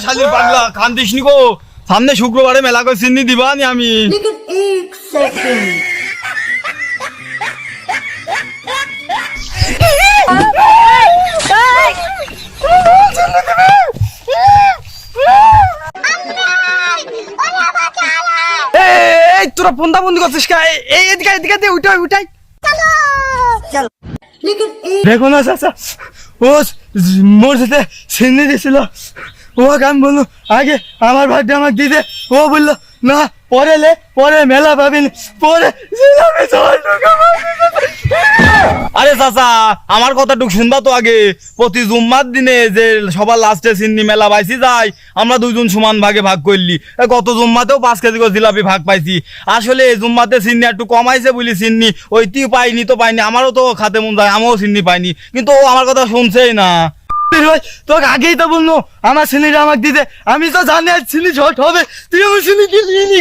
শালির পাগলা কান্দিস নি গো, সামনে শুক্রবারে মেলা করে চিনি দিবা নি আমি। তোরা বন্ধা বন্ধু করছিস কা? এদিকে এদিকে দিয়ে উঠাই উঠাই। দেখো না চাচা, ও মোর সাথে চিনি দিছিল, ও কাম বললো আগে আমার ভাগটা আমাকে দিতে, ও বললো না পরে মেলা পাবেন পরে। আরে চাচা আমার কথাটুকু শুনবা তো আগে। প্রতি জুম্মার দিনে যে সবার লাস্টে সিন্নি মেলা পাইছি যাই, আমরা দুইজন সমান ভাগে ভাগ করলি। গত জুম্মাতেও 5 কেজি করে জিলাপি ভাগ পাইছি। আসলে এই জুম্মাতে সিন্নি একটু কমাইছে বলি সিন্নি ওইটি পাইনি তো পাইনি, আমারও তো খাতে মন যায়, আমিও সিন্নি পাইনি, কিন্তু ও আমার কথা শুনছেই না। তোকে আগেই তো বললো আমার সিনিটা আমাকে দিতে, আমি তো জানি আর সিনি ঝট হবে, তুই আমার সিনি কি নিয়ে